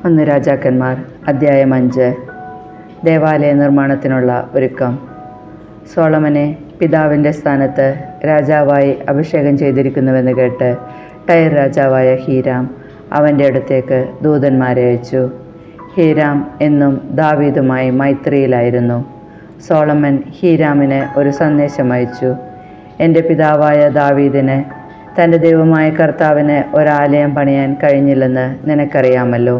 ഒന്ന് രാജാക്കന്മാർ അധ്യായം 5. ദേവാലയ നിർമ്മാണത്തിനുള്ള ഒരുക്കം. സോളമനെ പിതാവിൻ്റെ സ്ഥാനത്ത് രാജാവായി അഭിഷേകം ചെയ്തിരിക്കുന്നുവെന്ന് കേട്ട് ടൈർ രാജാവായ ഹീരാം അവൻ്റെ അടുത്തേക്ക് ദൂതന്മാരെ അയച്ചു. ഹീരാം എന്നും ദാവീദുമായി മൈത്രിയിലായിരുന്നു. സോളമൻ ഹീരാമിന് ഒരു സന്ദേശം അയച്ചു. എൻ്റെ പിതാവായ ദാവീദിന് തൻ്റെ ദൈവമായ കർത്താവിന് ഒരാലയം പണിയാൻ കഴിഞ്ഞില്ലെന്ന് നിനക്കറിയാമല്ലോ.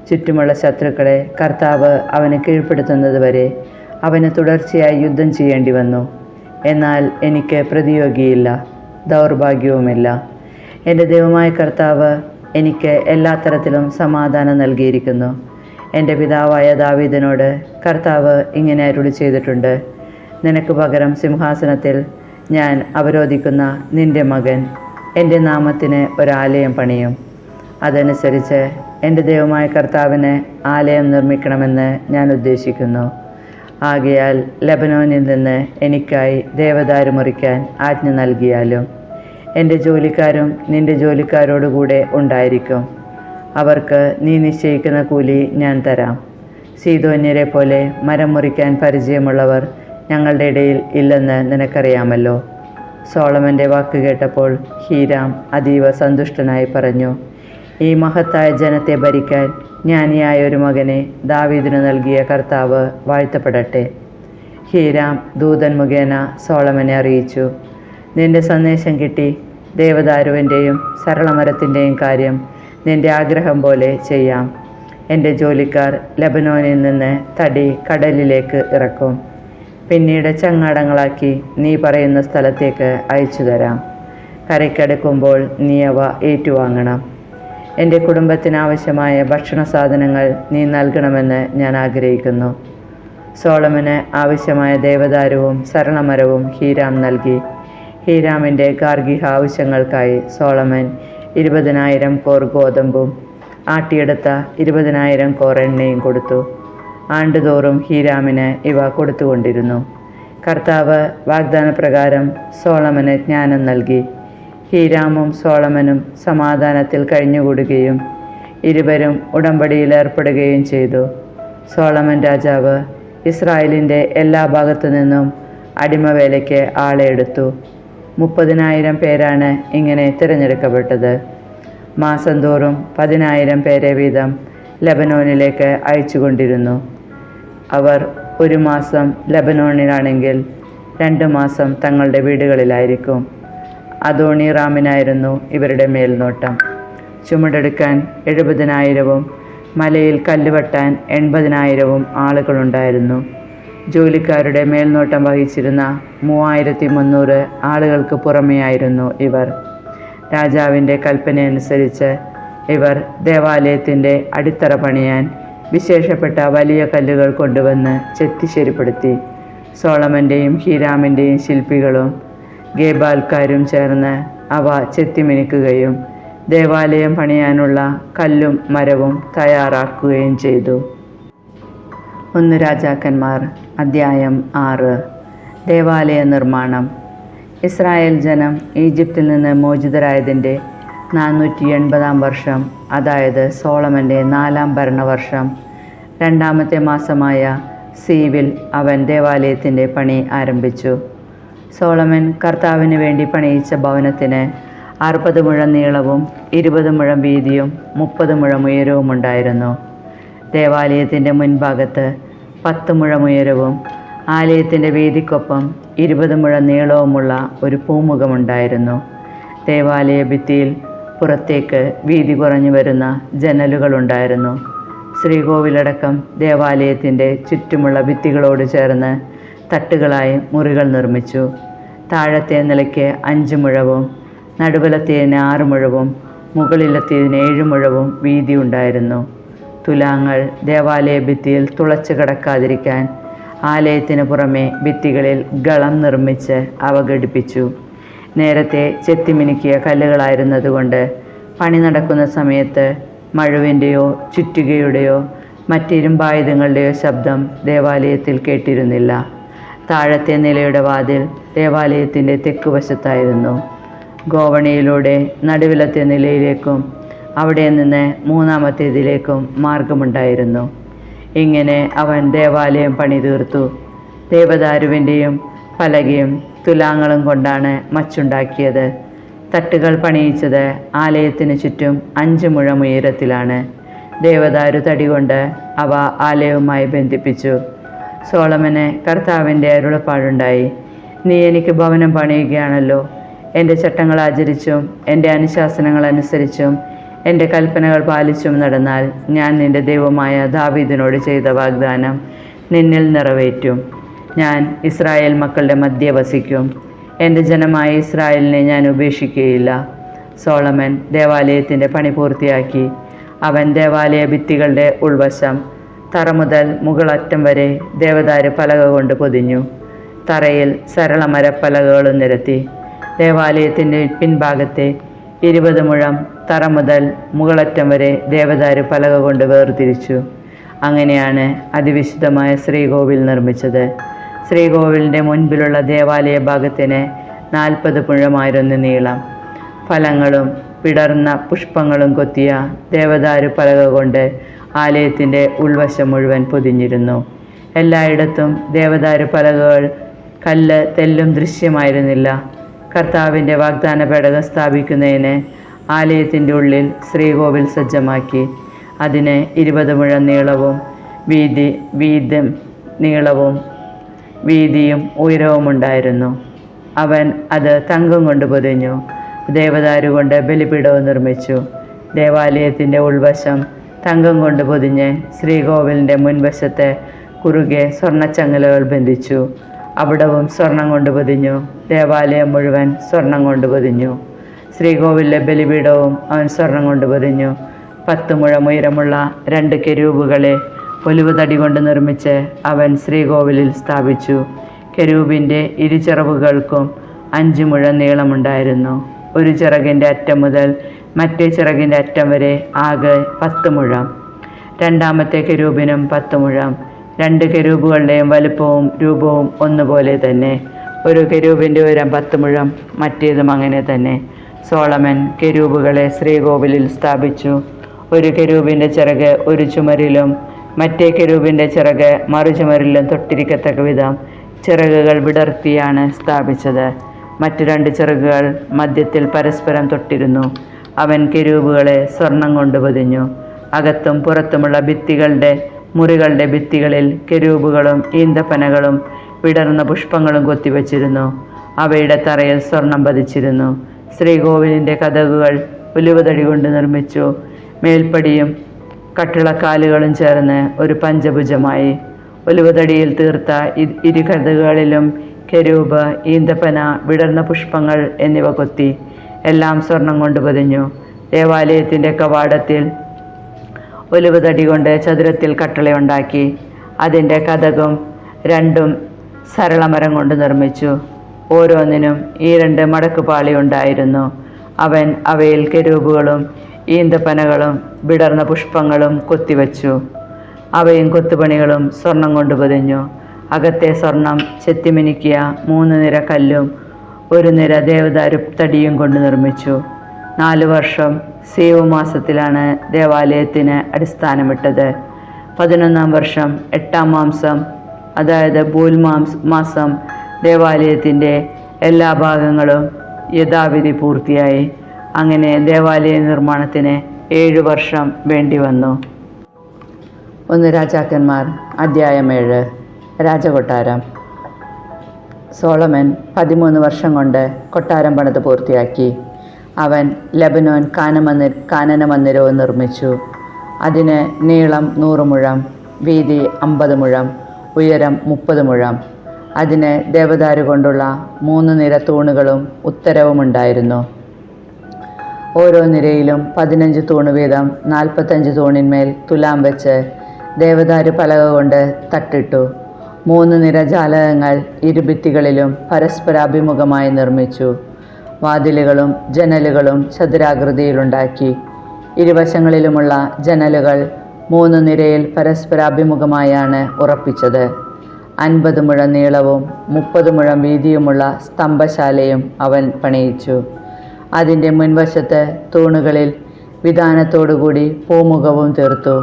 ചുറ്റുമുള്ള ശത്രുക്കളെ കർത്താവ് അവന് കീഴ്പ്പെടുത്തുന്നതുവരെ അവന് തുടർച്ചയായി യുദ്ധം ചെയ്യേണ്ടി വന്നു. എന്നാൽ എനിക്ക് പ്രതിയോഗിയില്ല, ദൗർഭാഗ്യവുമില്ല. എൻ്റെ ദൈവമായ കർത്താവ് എനിക്ക് എല്ലാ തരത്തിലും സമാധാനം നൽകിയിരിക്കുന്നു. എൻ്റെ പിതാവായ ദാവീദിനോട് കർത്താവ് ഇങ്ങനെ അരുളി ചെയ്തിട്ടുണ്ട്: നിനക്ക് പകരം സിംഹാസനത്തിൽ ഞാൻ അവരോധിക്കുന്ന നിൻ്റെ മകൻ എൻ്റെ നാമത്തിന് ഒരാലയം പണിയും. അതനുസരിച്ച് എൻ്റെ ദൈവമായ കർത്താവിന് ആലയം നിർമ്മിക്കണമെന്ന് ഞാൻ ഉദ്ദേശിക്കുന്നു. ആകയാൽ ലെബനോനിൽ നിന്ന് എനിക്കായി ദേവദാരു മുറിക്കാൻ ആജ്ഞ നൽകിയാലും എൻ്റെ ജോലിക്കാരും നിൻ്റെ ജോലിക്കാരോടുകൂടെ ഉണ്ടായിരിക്കും. അവർക്ക് നീ നിശ്ചയിക്കുന്ന കൂലി ഞാൻ തരാം. സീദോന്യരെ പോലെ മരം മുറിക്കാൻ പരിചയമുള്ളവർ ഞങ്ങളുടെ ഇടയിൽ ഇല്ലെന്ന് നിനക്കറിയാമല്ലോ. സോളമൻ്റെ വാക്ക് കേട്ടപ്പോൾ ഹീരാം അതീവ സന്തുഷ്ടനായി പറഞ്ഞു: ഈ മഹത്തായ ജനത്തെ ഭരിക്കാൻ ജ്ഞാനിയായ ഒരു മകനെ ദാവീദിനു നൽകിയ കർത്താവ് വാഴ്ത്തപ്പെടട്ടെ. ഹീരാം ദൂതൻ മുഖേന സോളമനെ അറിയിച്ചു: നിന്റെ സന്ദേശം കിട്ടി. ദേവദാരുവിൻ്റെയും സരളമരത്തിൻ്റെയും കാര്യം നിന്റെ ആഗ്രഹം പോലെ ചെയ്യാം. എൻ്റെ ജോലിക്കാർ ലെബനോനിൽ നിന്ന് തടി കടലിലേക്ക് ഇറക്കും. പിന്നീട് ചങ്ങാടങ്ങളാക്കി നീ പറയുന്ന സ്ഥലത്തേക്ക് അയച്ചു തരാം. കരയ്ക്കടുക്കുമ്പോൾ നീ അവ ഏറ്റുവാങ്ങണം. എൻ്റെ കുടുംബത്തിനാവശ്യമായ ഭക്ഷണ സാധനങ്ങൾ നീ നൽകണമെന്ന് ഞാൻ ആഗ്രഹിക്കുന്നു. സോളമന് ആവശ്യമായ ദേവദാരുവും സരളമരവും ഹീരാം നൽകി. ഹീരാമിൻ്റെ ഗാർഹിക ആവശ്യങ്ങൾക്കായി സോളമൻ 20,000 കോർ ഗോതമ്പും ആട്ടിയെടുത്ത 20,000 കോർ എണ്ണയും കൊടുത്തു. ആണ്ടുതോറും ഹീരാമിന് ഇവ കൊടുത്തുകൊണ്ടിരുന്നു. കർത്താവ് വാഗ്ദാനപ്രകാരം സോളമന് ജ്ഞാനം നൽകി. ഹീരാമും സോളമനും സമാധാനത്തിൽ കഴിഞ്ഞുകൂടുകയും ഇരുവരും ഉടമ്പടിയിൽ ഏർപ്പെടുകയും ചെയ്തു. സോളമൻ രാജാവ് ഇസ്രായേലിൻ്റെ എല്ലാ ഭാഗത്തു നിന്നും അടിമവേലയ്ക്ക് ആളെ എടുത്തു. 30,000 പേരാണ് ഇങ്ങനെ തിരഞ്ഞെടുക്കപ്പെട്ടത്. മാസം തോറും 10,000 പേരെ വീതം ലെബനോനിലേക്ക് അയച്ചുകൊണ്ടിരുന്നു. അവർ 1 മാസം ലെബനോണിലാണെങ്കിൽ 2 മാസം തങ്ങളുടെ വീടുകളിലായിരിക്കും. അദോണീറാമിനായിരുന്നു ഇവരുടെ മേൽനോട്ടം. ചുമടെടുക്കാൻ 70,000 മലയിൽ കല്ലുവെട്ടാൻ 80,000 ആളുകളുണ്ടായിരുന്നു. ജോലിക്കാരുടെ മേൽനോട്ടം വഹിച്ചിരുന്ന 3,300 ആളുകൾക്ക് പുറമെയായിരുന്നു ഇവർ. രാജാവിൻ്റെ കൽപ്പനയനുസരിച്ച് ഇവർ ദേവാലയത്തിൻ്റെ അടിത്തറ പണിയാൻ വിശേഷപ്പെട്ട വലിയ കല്ലുകൾ കൊണ്ടുവന്ന് ചെത്തിശരിപ്പെടുത്തി. സോളമൻ്റെയും ഹീരാമിൻ്റെയും ശില്പികളും ഗേബാൽക്കാരും ചേർന്ന് അവ ചെത്തിമിനുക്കുകയും ദേവാലയം പണിയാനുള്ള കല്ലും മരവും തയ്യാറാക്കുകയും ചെയ്തു. 1 രാജാക്കന്മാർ അധ്യായം 6. ദേവാലയ നിർമ്മാണം. ഇസ്രായേൽ ജനം ഈജിപ്തിൽ നിന്ന് മോചിതരായതിൻ്റെ 480 വർഷം, അതായത് സോളമൻ്റെ 4ാം ഭരണവർഷം 2ാമത്തെ മാസമായ സീവിൽ അവൻ ദേവാലയത്തിൻ്റെ പണി ആരംഭിച്ചു. സോളമൻ കർത്താവിന് വേണ്ടി പണിയിച്ച ഭവനത്തിന് 60 മുഴം നീളവും 20 മുഴം വീതിയും 30 മുഴം ഉയരവും ഉണ്ടായിരുന്നു. ദേവാലയത്തിൻ്റെ മുൻഭാഗത്ത് 10 മുഴം ഉയരവും ആലയത്തിൻ്റെ വീതിക്കൊപ്പം 20 മുഴം നീളവുമുള്ള ഒരു പൂമുഖമുണ്ടായിരുന്നു. ദേവാലയ ഭിത്തിയിൽ പുറത്തേക്ക് വീതി കുറഞ്ഞു വരുന്ന ജനലുകളുണ്ടായിരുന്നു. ശ്രീകോവിലടക്കം ദേവാലയത്തിൻ്റെ ചുറ്റുമുള്ള ഭിത്തികളോട് ചേർന്ന് തട്ടുകളായി മുറികൾ നിർമ്മിച്ചു. താഴത്തെ നിലയ്ക്ക് 5 മുഴവും നടുവലത്തേതിന് 6 മുഴവും മുകളിലത്തേതിന് 7 മുഴവും വീതി ഉണ്ടായിരുന്നു. തുലാങ്ങൾ ദേവാലയ ഭിത്തിയിൽ തുളച്ചു കിടക്കാതിരിക്കാൻ ആലയത്തിന് പുറമെ ഭിത്തികളിൽ ഗളം നിർമ്മിച്ച് അവ ഘടിപ്പിച്ചു. നേരത്തെ ചെത്തിമിനുക്കിയ കല്ലുകളായിരുന്നതുകൊണ്ട് പണി നടക്കുന്ന സമയത്ത് മഴുവിൻ്റെയോ ചുറ്റികയുടെയോ മറ്റിരുമ്പായുധങ്ങളുടെയോ ശബ്ദം ദേവാലയത്തിൽ കേട്ടിരുന്നില്ല. താഴത്തെ നിലയുടെ വാതിൽ ദേവാലയത്തിൻ്റെ തെക്കുവശത്തായിരുന്നു. ഗോവണിയിലൂടെ നടുവിലത്തെ നിലയിലേക്കും അവിടെ നിന്ന് മൂന്നാമത്തേതിലേക്കും മാർഗമുണ്ടായിരുന്നു. ഇങ്ങനെ അവൻ ദേവാലയം പണിതീർത്തു. ദേവദാരുവിൻ്റെയും പലകയും തുലാങ്ങളും കൊണ്ടാണ് മച്ചുണ്ടാക്കിയത്. തട്ടുകൾ പണിയിച്ചത് ആലയത്തിന് ചുറ്റും 5 മുഴം ഉയരത്തിലാണ്. ദേവദാരു തടി കൊണ്ട് അവ ആലയവുമായി ബന്ധിപ്പിച്ചു. സോളമന് കർത്താവിൻ്റെ അരുളപ്പാടുണ്ടായി: നീ എനിക്ക് ഭവനം പണിയുകയാണല്ലോ. എൻ്റെ ചട്ടങ്ങൾ ആചരിച്ചും എൻ്റെ അനുശാസനങ്ങൾ അനുസരിച്ചും എൻ്റെ കൽപ്പനകൾ പാലിച്ചും നടന്നാൽ ഞാൻ നിൻ്റെ ദൈവമായ ദാവീദിനോട് ചെയ്ത വാഗ്ദാനം നിന്നിൽ നിറവേറ്റും. ഞാൻ ഇസ്രായേൽ മക്കളുടെ മധ്യേ വസിക്കും. എൻ്റെ ജനമായ ഇസ്രായേലിനെ ഞാൻ ഉപേക്ഷിക്കുകയില്ല. സോളമൻ ദേവാലയത്തിൻ്റെ പണി പൂർത്തിയാക്കി. അവൻ ദേവാലയ ഭിത്തികളുടെ ഉൾവശം തറ മുതൽ മുകളറ്റം വരെ ദേവദാരു പലക കൊണ്ട് പൊതിഞ്ഞു. തറയിൽ സരളമരപ്പലകകളും നിരത്തി. ദേവാലയത്തിൻ്റെ പിൻഭാഗത്തെ 20 മുഴം തറ മുതൽ മുകളറ്റം വരെ ദേവദാരു പലക കൊണ്ട് വേർതിരിച്ചു. അങ്ങനെയാണ് അതിവിശുദ്ധമായ ശ്രീകോവിൽ നിർമ്മിച്ചത്. ശ്രീകോവിലിൻ്റെ മുൻപിലുള്ള ദേവാലയ ഭാഗത്തിന് 40 മുഴമായിരുന്നു നീളം. ഫലങ്ങളും വിടർന്ന പുഷ്പങ്ങളും കൊത്തിയ ദേവദാരു പലക കൊണ്ട് ആലയത്തിൻ്റെ ഉൾവശം മുഴുവൻ പൊതിഞ്ഞിരുന്നു. എല്ലായിടത്തും ദേവദാരു പലകകൾ കല്ല് തെല്ലും ദൃശ്യമായിരുന്നില്ല. കർത്താവിൻ്റെ വാഗ്ദാന പേടകം സ്ഥാപിക്കുന്നതിന് ആലയത്തിൻ്റെ ഉള്ളിൽ ശ്രീകോവിൽ സജ്ജമാക്കി. അതിന് 20 മുഴം നീളവും വീതിയും ഉയരവുമുണ്ടായിരുന്നു. അവൻ അത് തങ്കം കൊണ്ട് പൊതിഞ്ഞു. ദേവദാരു കൊണ്ട് ബലിപീഠവും നിർമ്മിച്ചു. ദേവാലയത്തിൻ്റെ ഉൾവശം തങ്കം കൊണ്ട് പൊതിഞ്ഞ് ശ്രീകോവിലിൻ്റെ മുൻവശത്തെ കുറുകെ സ്വർണ്ണച്ചങ്ങലകൾ ബന്ധിച്ചു. അവിടവും സ്വർണം കൊണ്ട് പൊതിഞ്ഞു. ദേവാലയം മുഴുവൻ സ്വർണം കൊണ്ട് പൊതിഞ്ഞു. ശ്രീകോവിലിലെ ബലിപീഠവും അവൻ സ്വർണം കൊണ്ട് പൊതിഞ്ഞു. 10 മുഴം ഉയരമുള്ള 2 കെരൂബുകളെ ഒലിവ് തടി കൊണ്ട് നിർമ്മിച്ച് അവൻ ശ്രീകോവിലിൽ സ്ഥാപിച്ചു. കെരൂബിൻ്റെ ഇരുചിറകുകൾക്കും 5 മുഴം നീളമുണ്ടായിരുന്നു. ഒരു ചിറകിൻ്റെ അറ്റം മുതൽ മറ്റേ ചിറകിൻ്റെ അറ്റം വരെ ആകെ 10 മുഴം. രണ്ടാമത്തെ കെരൂബിനും 10 മുഴം. 2 കെരൂബുകളുടെയും വലുപ്പവും രൂപവും ഒന്നുപോലെ തന്നെ. ഒരു കെരൂബിൻ്റെ ഉയരം 10 മുഴം, മറ്റേതും അങ്ങനെ തന്നെ. സോളമൻ കെരൂബുകളെ ശ്രീകോവിലിൽ സ്ഥാപിച്ചു. ഒരു കെരൂബിൻ്റെ ചിറക് ഒരു ചുമരിലും മറ്റേ കെരൂബിൻ്റെ ചിറക് മറുചുമരിലും തൊട്ടിരിക്കത്തക്ക വിധം ചിറകുകൾ വിടർത്തിയാണ് സ്ഥാപിച്ചത്. മറ്റു 2 ചിറകുകൾ മധ്യത്തിൽ പരസ്പരം തൊട്ടിരുന്നു. അവൻ കെരൂബുകളെ സ്വർണം കൊണ്ട് പൊതിഞ്ഞു. അകത്തും പുറത്തുമുള്ള മുറികളുടെ ഭിത്തികളിൽ കെരൂബുകളും ഈന്തപ്പനകളും വിടർന്ന പുഷ്പങ്ങളും കൊത്തിവച്ചിരുന്നു. അവയുടെ തറയിൽ സ്വർണം പതിച്ചിരുന്നു. ശ്രീകോവിലിൻ്റെ കതകുകൾ ഒലിവുതടി കൊണ്ട് നിർമ്മിച്ചു. മേൽപ്പടിയും കട്ടിളക്കാലുകളും ചേർന്ന് ഒരു പഞ്ചഭുജമായി. ഒലിവുതടിയിൽ തീർത്ത ഇരുകതകുകളിലും കെരൂബ്, ഈന്തപ്പന, വിടർന്ന പുഷ്പങ്ങൾ എന്നിവ കൊത്തി. എല്ലാം സ്വർണം കൊണ്ട് പൊതിഞ്ഞു. ദേവാലയത്തിൻ്റെ കവാടത്തിൽ ഒലിവുതടി കൊണ്ട് ചതുരത്തിൽ കട്ടിളയുണ്ടാക്കി. അതിൻ്റെ കതകും 2 സരളമരം കൊണ്ട് നിർമ്മിച്ചു. ഓരോന്നിനും ഈ 2 മടക്കുപാളി ഉണ്ടായിരുന്നു. അവൻ അവയിൽ കെരൂബുകളും ഈന്തപ്പനകളും വിടർന്ന പുഷ്പങ്ങളും കൊത്തിവച്ചു. അവയും കൊത്തുപണികളും സ്വർണം കൊണ്ട് പൊതിഞ്ഞു. അകത്തെ സ്വർണം ചെത്തിമിനുക്കിയ 3 നിര കല്ലും 1 നിര ദേവദാരു തടിയും കൊണ്ട് നിർമ്മിച്ചു. 4 വർഷം സീവ് മാസത്തിലാണ് ദേവാലയത്തിന് അടിസ്ഥാനമിട്ടത്. 11-ാം വർഷം 8-ാം മാസം, അതായത് ബൂൽ മാസം, ദേവാലയത്തിൻ്റെ എല്ലാ ഭാഗങ്ങളും യഥാവിധി പൂർത്തിയായി. അങ്ങനെ ദേവാലയ നിർമ്മാണത്തിന് 7 വർഷം വേണ്ടി വന്നു. 1 രാജാക്കന്മാർ അധ്യായം 7. രാജകൊട്ടാരം. സോളമൻ 13 വർഷം കൊണ്ട് കൊട്ടാരം പണിത് പൂർത്തിയാക്കി. അവൻ ലെബനോൻ കാനന മന്ദിരവും നിർമ്മിച്ചു. അതിന് നീളം 100 മുഴം, വീതി 50 മുഴം, ഉയരം 30 മുഴം. അതിന് ദേവദാരു കൊണ്ടുള്ള 3 നിര തൂണുകളും ഉത്തരവും ഉണ്ടായിരുന്നു. ഓരോ നിരയിലും 15 തൂണ് വീതം 45 തൂണിന്മേൽ തുലാം വെച്ച് ദേവദാരു പലക കൊണ്ട് തട്ടിട്ടു. 3 നിര ജാലകങ്ങൾ ഇരുഭിത്തികളിലും പരസ്പരാഭിമുഖമായി നിർമ്മിച്ചു. വാതിലുകളും ജനലുകളും ചതുരാകൃതിയിലുണ്ടാക്കി. ഇരുവശങ്ങളിലുമുള്ള ജനലുകൾ 3 നിരയിൽ പരസ്പരാഭിമുഖമായാണ് ഉറപ്പിച്ചത്. 50 മുഴം നീളവും 30 മുഴം വീതിയുമുള്ള സ്തംഭശാലയും അവൻ പണിയിച്ചു. അതിൻ്റെ മുൻവശത്ത് തൂണുകളിൽ വിധാനത്തോടുകൂടി പൂമുഖവും തീർത്തു.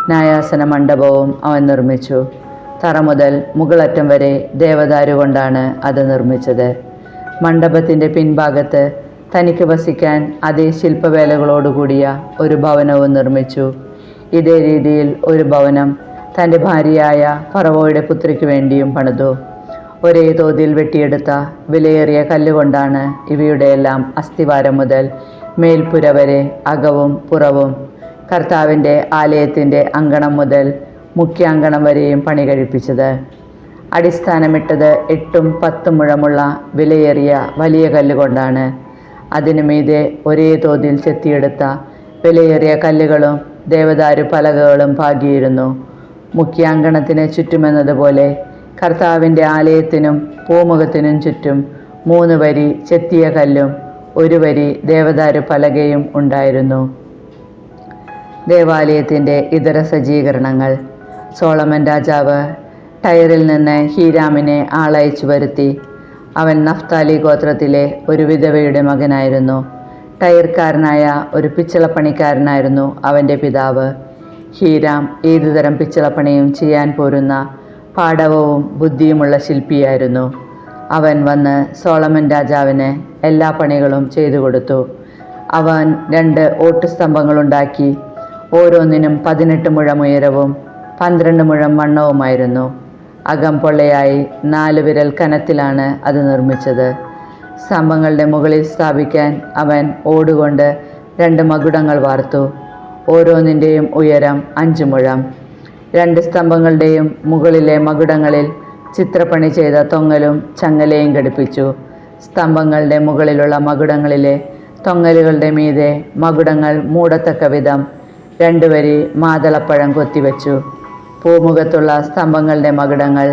ന്യായാസന മണ്ഡപവും അവൻ നിർമ്മിച്ചു. തറ മുതൽ മുകളറ്റം വരെ ദേവദാരു കൊണ്ടാണ് അത് നിർമ്മിച്ചത്. മണ്ഡപത്തിൻ്റെ പിൻഭാഗത്ത് തനിക്ക് വസിക്കാൻ അതേ ശില്പവേലകളോടുകൂടിയ ഒരു ഭവനവും നിർമ്മിച്ചു. ഇതേ രീതിയിൽ ഒരു ഭവനം തൻ്റെ ഭാര്യയായ ഫറവോയുടെ പുത്രിക്ക് വേണ്ടിയും പണിതു. ഒരേ തോതിൽ വെട്ടിയെടുത്ത വിലയേറിയ കല്ലുകൊണ്ടാണ് ഇവയുടെയെല്ലാം അസ്ഥിവാരം മുതൽ മേൽപ്പുര വരെ അകവും പുറവും കർത്താവിൻ്റെ ആലയത്തിൻ്റെ അങ്കണം മുതൽ മുഖ്യാങ്കണം വരെയും പണി കഴിപ്പിച്ചത്. അടിസ്ഥാനമിട്ടത് 8-10 മുഴമുള്ള വിലയേറിയ വലിയ കല്ലുകൊണ്ടാണ്. അതിനു മീതെ ഒരേ തോതിൽ ചെത്തിയെടുത്ത വിലയേറിയ കല്ലുകളും ദേവദാരു പലകകളും പാകിയിരുന്നു. മുഖ്യാങ്കണത്തിന് ചുറ്റുമെന്നതുപോലെ കർത്താവിൻ്റെ ആലയത്തിനും പൂമുഖത്തിനും ചുറ്റും 3 വരി ചെത്തിയ കല്ലും 1 വരി ദേവദാരു പലകയും ഉണ്ടായിരുന്നു. ദേവാലയത്തിൻ്റെ ഇതര സജ്ജീകരണങ്ങൾ. സോളമൻ രാജാവ് ടയറിൽ നിന്ന് ഹീരാമിനെ ആളയച്ചു വരുത്തി. അവൻ നഫ്താലി ഗോത്രത്തിലെ ഒരു വിധവയുടെ മകനായിരുന്നു. ടയർക്കാരനായ ഒരു പിച്ചളപ്പണിക്കാരനായിരുന്നു അവൻ്റെ പിതാവ്. ഹീരാം ഏതുതരം പിച്ചളപ്പണിയും ചെയ്യാൻ പോരുന്ന പാടവവും ബുദ്ധിയുമുള്ള ശില്പിയായിരുന്നു. അവൻ വന്ന് സോളമൻ രാജാവിന് എല്ലാ പണികളും ചെയ്തു കൊടുത്തു. അവൻ 2 ഓട്ടുസ്തംഭങ്ങളുണ്ടാക്കി. ഓരോന്നിനും 18 മുഴം ഉയരവും 12 മുഴം വണ്ണവുമായിരുന്നു. അകം പൊള്ളയായി 4 വിരൽ കനത്തിലാണ് അത് നിർമ്മിച്ചത്. സ്തംഭങ്ങളുടെ മുകളിൽ സ്ഥാപിക്കാൻ അവൻ ഓടുകൊണ്ട് 2 മകുടങ്ങൾ വാർത്തു. ഓരോന്നിൻ്റെയും ഉയരം 5 മുഴം. 2 സ്തംഭങ്ങളുടെയും മുകളിലെ മകുടങ്ങളിൽ ചിത്രപ്പണി ചെയ്ത തൊങ്ങലും ചങ്ങലയും ഘടിപ്പിച്ചു. സ്തംഭങ്ങളുടെ മുകളിലുള്ള മകുടങ്ങളിലെ തൊങ്ങലുകളുടെ മീതെ മകുടങ്ങൾ മൂടത്തക്ക വിധം 2 വരി മാതളപ്പഴം കൊത്തിവെച്ചു. പൂമുഖത്തുള്ള സ്തംഭങ്ങളുടെ മകുടങ്ങൾ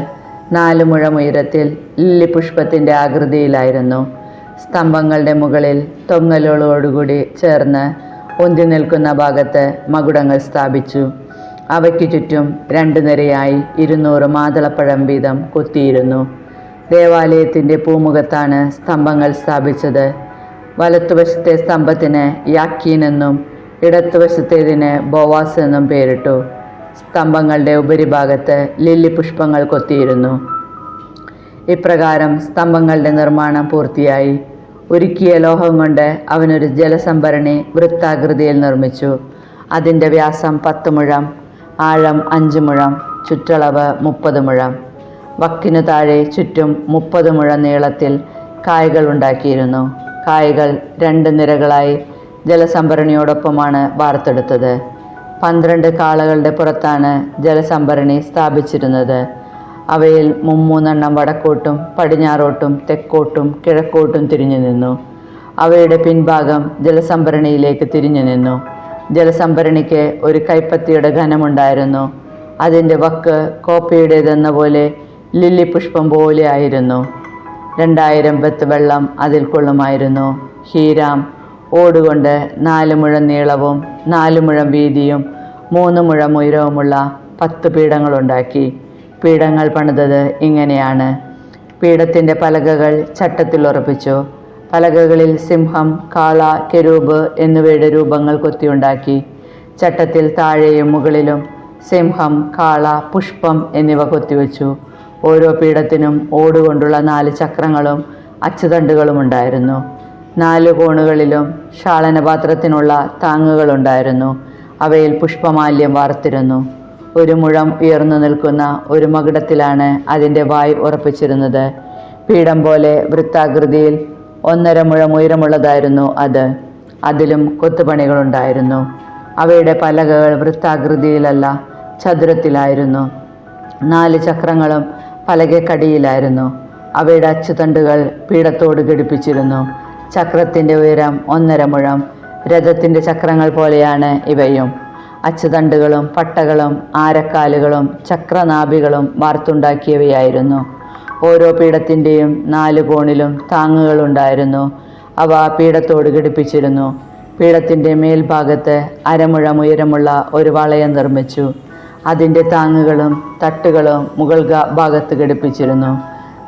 4 മുഴം ഉയരത്തിൽ ലില്ലി പുഷ്പത്തിൻ്റെ ആകൃതിയിലായിരുന്നു. സ്തംഭങ്ങളുടെ മുകളിൽ തൊങ്ങലുകളോടുകൂടി ചേർന്ന് ഉന്തി നിൽക്കുന്ന ഭാഗത്ത് മകുടങ്ങൾ സ്ഥാപിച്ചു. അവയ്ക്ക് ചുറ്റും 2 നിരയായി 200 മാതളപ്പഴം വീതം കൊത്തിയിരുന്നു. ദേവാലയത്തിൻ്റെ പൂമുഖത്താണ് സ്തംഭങ്ങൾ സ്ഥാപിച്ചത്. വലത്തുവശത്തെ സ്തംഭത്തിന് യാക്കീൻ എന്നും ഇടത്തുവശത്തേതിന് ബോവാസ് എന്നും പേരിട്ടു. സ്തംഭങ്ങളുടെ ഉപരിഭാഗത്ത് ലില്ലി പുഷ്പങ്ങൾ കൊത്തിയിരുന്നു. ഇപ്രകാരം സ്തംഭങ്ങളുടെ നിർമ്മാണം പൂർത്തിയായി. ഉരുക്കിയ ലോഹം കൊണ്ട് അവനൊരു ജലസംഭരണി വൃത്താകൃതിയിൽ നിർമ്മിച്ചു. അതിൻ്റെ വ്യാസം 10 മുഴം, ആഴം 5 മുഴം, ചുറ്റളവ് 30 മുഴം. വക്കിനു താഴെ ചുറ്റും 30 മുഴം നീളത്തിൽ കായകൾ ഉണ്ടാക്കിയിരുന്നു. കായകൾ 2 നിരകളായി ജലസംഭരണിയോടൊപ്പമാണ് വാർത്തെടുത്തത്. 12 കാളകളുടെ പുറത്താണ് ജലസംഭരണി സ്ഥാപിച്ചിരുന്നത്. അവയിൽ 3 വടക്കോട്ടും പടിഞ്ഞാറോട്ടും തെക്കോട്ടും കിഴക്കോട്ടും തിരിഞ്ഞു നിന്നു. അവയുടെ പിൻഭാഗം ജലസംഭരണിയിലേക്ക് തിരിഞ്ഞു നിന്നു. ജലസംഭരണിക്ക് ഒരു കൈപ്പത്തിയുടെ ഘനമുണ്ടായിരുന്നു. അതിൻ്റെ വക്ക് കോപ്പയുടേതെന്ന പോലെ ലില്ലി പുഷ്പം പോലെ ആയിരുന്നു. 2000 ബത്ത് വെള്ളം അതിൽ കൊള്ളുമായിരുന്നു. ഹീരാം ഓടുകൊണ്ട് 4 മുഴം നീളവും 4 മുഴം വീതിയും 3 മുഴം ഉയരവുമുള്ള 10 പീഠങ്ങളുണ്ടാക്കി. പീഠങ്ങൾ പണിതത് ഇങ്ങനെയാണ്. പീഠത്തിൻ്റെ പലകകൾ ചട്ടത്തിൽ ഉറപ്പിച്ചു. പലകകളിൽ സിംഹം, കാള, കെരൂബ് എന്നിവയുടെ രൂപങ്ങൾ കൊത്തിയുണ്ടാക്കി. ചട്ടത്തിൽ താഴെയും മുകളിലും സിംഹം, കാള, പുഷ്പം എന്നിവ കൊത്തിവെച്ചു. ഓരോ പീഠത്തിനും ഓടുകൊണ്ടുള്ള 4 ചക്രങ്ങളും അച്ചുതണ്ടുകളും ഉണ്ടായിരുന്നു. 4 കോണുകളിലും ക്ഷാളനപാത്രത്തിനുള്ള താങ്ങുകളുണ്ടായിരുന്നു. അവയിൽ പുഷ്പമാല്യം വാർത്തിരുന്നു. 1 മുഴം ഉയർന്നു നിൽക്കുന്ന ഒരു മകുടത്തിലാണ് അതിൻ്റെ വായ് ഉറപ്പിച്ചിരുന്നത്. പീഠം പോലെ വൃത്താകൃതിയിൽ 1.5 മുഴം ഉയരമുള്ളതായിരുന്നു അത്. അതിലും കൊത്തുപണികളുണ്ടായിരുന്നു. അവയുടെ പലകകൾ വൃത്താകൃതിയിലല്ല, ചതുരത്തിലായിരുന്നു. 4 ചക്രങ്ങളും പലകക്കടിയിലായിരുന്നു. അവയുടെ അച്ചുതണ്ടുകൾ പീഠത്തോട് ഘടിപ്പിച്ചിരുന്നു. ചക്രത്തിൻ്റെ ഉയരം 1.5 മുഴം. രഥത്തിൻ്റെ ചക്രങ്ങൾ പോലെയാണ് ഇവയും. അച്ചുതണ്ടുകളും പട്ടകളും ആരക്കാലുകളും ചക്രനാഭികളും വാർത്തുണ്ടാക്കിയവയായിരുന്നു. ഓരോ പീഠത്തിൻ്റെയും 4 കോണിലും താങ്ങുകളുണ്ടായിരുന്നു. അവ പീഠത്തോട് ഘടിപ്പിച്ചിരുന്നു. പീഠത്തിൻ്റെ മേൽഭാഗത്ത് 1/2 മുഴം ഉയരമുള്ള ഒരു വളയം നിർമ്മിച്ചു. അതിൻ്റെ താങ്ങുകളും തട്ടുകളും മുകൾ ഭാഗത്ത് ഘടിപ്പിച്ചിരുന്നു.